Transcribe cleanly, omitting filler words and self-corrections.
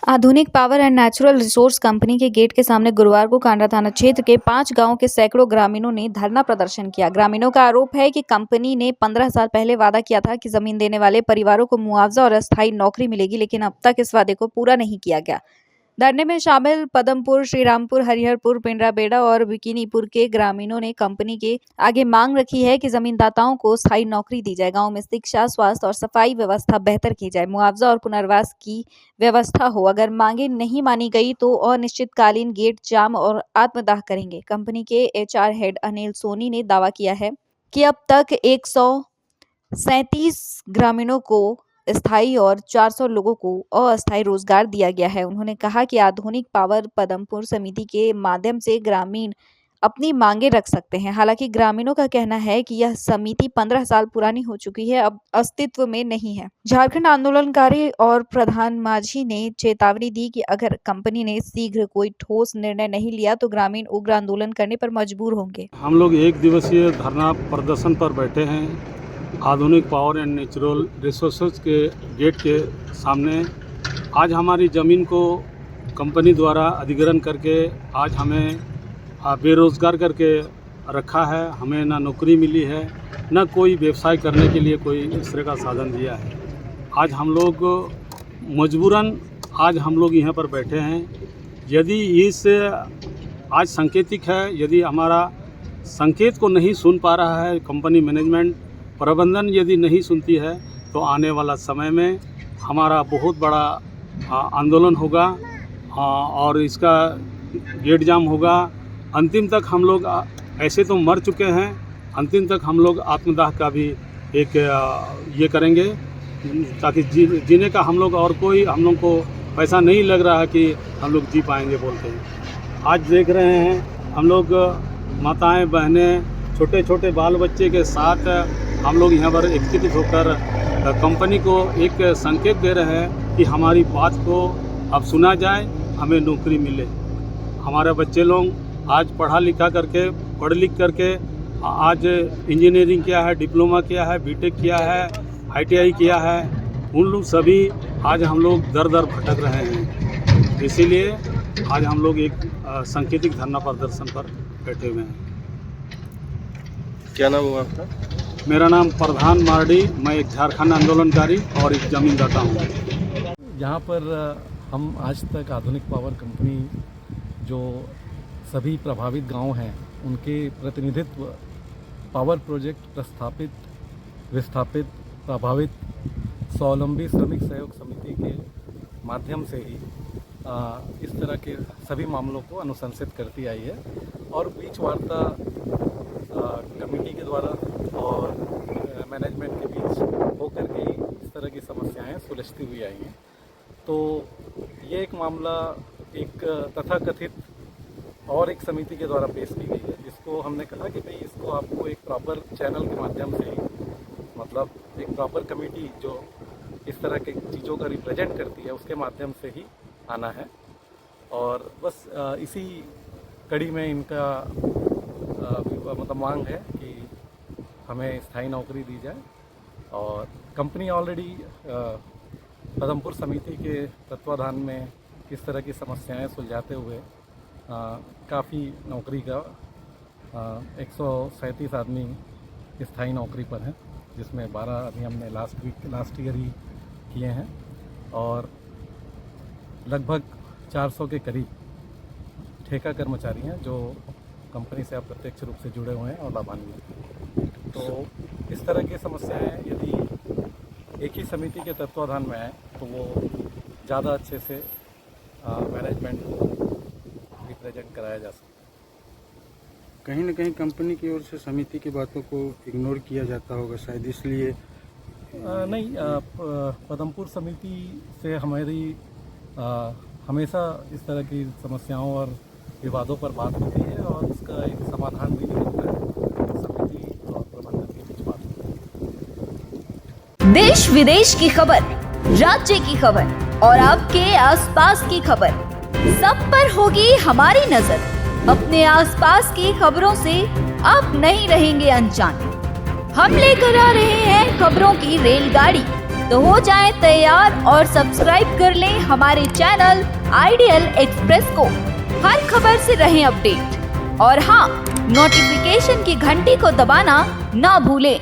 आधुनिक power and natural resource company के gate के सामने गुरुवार को कांडा थाना क्षेत्र के 5 गांवों के सैकड़ों ग्रामीणों ने धरना प्रदर्शन किया। ग्रामीणों का आरोप है कि कंपनी ने 15 साल पहले वादा किया था कि जमीन देने वाले परिवारों को मुआवजा और अस्थायी नौकरी मिलेगी, लेकिन अब तक इस वादे को पूरा नहीं किया गया। धरने में शामिल पदमपुर, श्रीरामपुर, हरिहरपुर, पिंडराबेड़ा और बिकिनीपुर के ग्रामीणों ने कंपनी के आगे मांग रखी है कि जमींदाताओं को स्थायी नौकरी दी जाए, गांव में शिक्षा, स्वास्थ्य और सफाई व्यवस्था बेहतर की जाए, मुआवजा और पुनर्वास की व्यवस्था हो। अगर मांगे नहीं मानी गई तो अनिश्चितकालीन गेट जाम और आत्मदाह करेंगे। कंपनी के एचआर हेड अनिल सोनी ने दावा किया है कि अब तक 137 ग्रामीणों को स्थायी और 400 लोगों को अस्थायी रोजगार दिया गया है। उन्होंने कहा कि आधुनिक पावर पदमपुर समिति के माध्यम से ग्रामीण अपनी मांगे रख सकते हैं। हालांकि ग्रामीणों का कहना है कि यह समिति 15 साल पुरानी हो चुकी है, अब अस्तित्व में नहीं है। झारखंड आंदोलनकारी और प्रधान माझी ने चेतावनी दी कि अगर कंपनी ने शीघ्र कोई ठोस निर्णय नहीं लिया तो ग्रामीण उग्र आंदोलन करने पर मजबूर होंगे। हम लोग एक दिवसीय धरना प्रदर्शन पर बैठे हैं आधुनिक पावर एंड नेचुरल रिसोर्सेज के गेट के सामने। आज हमारी ज़मीन को कंपनी द्वारा अधिग्रहण करके आज हमें बेरोज़गार करके रखा है। हमें ना नौकरी मिली है, ना कोई व्यवसाय करने के लिए कोई इस तरह का साधन दिया है। आज हम लोग मजबूरन हम लोग यहाँ पर बैठे हैं। यदि इस आज सांकेतिक है, यदि हमारा संकेत को नहीं सुन पा रहा है कंपनी मैनेजमेंट, प्रबंधन यदि नहीं सुनती है, तो आने वाला समय में हमारा बहुत बड़ा आंदोलन होगा और इसका गेट जाम होगा। अंतिम तक हम लोग ऐसे तो मर चुके हैं, अंतिम तक हम लोग आत्मदाह का भी एक ये करेंगे, ताकि जीने का हम लोग और कोई हम लोग को पैसा नहीं लग रहा है कि हम लोग जी पाएंगे बोलते हैं। आज देख रहे हैं हम लोग माताएं, बहनें, छोटे छोटे बाल बच्चे के साथ हम लोग यहाँ पर एकत्रित होकर कंपनी को एक संकेत दे रहे हैं कि हमारी बात को अब सुना जाए, हमें नौकरी मिले। हमारे बच्चे लोग आज पढ़ लिख करके आज इंजीनियरिंग किया है, डिप्लोमा किया है, बीटेक किया है, आईटीआई किया है। उन लोग सभी आज हम लोग दर दर भटक रहे हैं। इसीलिए आज हम लोग एक सांकेतिक धरना प्रदर्शन पर बैठे हुए हैं। क्या नाम हुआ आपका? मेरा नाम प्रधान मार्डी, मैं एक झारखंड आंदोलनकारी और एक जमींदाता हूँ। यहाँ पर हम आज तक आधुनिक पावर कंपनी जो सभी प्रभावित गांव हैं उनके प्रतिनिधित्व पावर प्रोजेक्ट प्रस्थापित, विस्थापित, प्रभावित स्वावलंबी श्रमिक सहयोग समिति के माध्यम से ही इस तरह के सभी मामलों को अनुशंसित करती आई है और बीच वार्ता कमेटी के द्वारा और मैनेजमेंट के बीच होकर के इस तरह की समस्याएं सुलझती हुई आई हैं। तो ये एक मामला एक तथाकथित और एक समिति के द्वारा पेश की गई है, जिसको हमने कहा कि भाई इसको आपको एक प्रॉपर चैनल के माध्यम से ही, मतलब एक प्रॉपर कमेटी जो इस तरह के चीज़ों का रिप्रेजेंट करती है उसके माध्यम से ही आना है। और बस इसी कड़ी में इनका मतलब मांग है कि हमें स्थायी नौकरी दी जाए। और कंपनी ऑलरेडी पदमपुर समिति के तत्वाधान में इस तरह की समस्याएं सुलझाते हुए काफ़ी नौकरी का 137 आदमी स्थायी नौकरी पर हैं, जिसमें 12 अभी हमने लास्ट ईयर ही किए हैं और लगभग 400 के करीब ठेका कर्मचारी हैं जो कंपनी से अप्रत्यक्ष रूप से जुड़े हुए हैं और लाभान्वित हैं। तो इस तरह की समस्याएं यदि एक ही समिति के तत्वाधान में आए तो वो ज़्यादा अच्छे से मैनेजमेंट को रिप्रेजेंट कराया जा सकता है। कहीं ना कहीं कंपनी की ओर से समिति की बातों को इग्नोर किया जाता होगा शायद, इसलिए नहीं, पदमपुर समिति से हमारी हमेशा इस तरह की समस्याओं और विवादों पर बात होती है और उसका एक समाधान भी निकलता है समिति और प्रबंधन के बीच बात होती है। देश विदेश की खबर, राज्य की खबर और आपके आसपास की खबर, सब पर होगी हमारी नजर। अपने आसपास की खबरों से आप नहीं रहेंगे अनजान। हम लेकर आ रहे हैं खबरों की रेलगाड़ी। तो हो जाएं तैयार और सब्सक्राइब कर लें हमारे चैनल आइडियल एक्सप्रेस को। हर खबर से रहें अपडेट और हाँ, नोटिफिकेशन की घंटी को दबाना ना भूलें।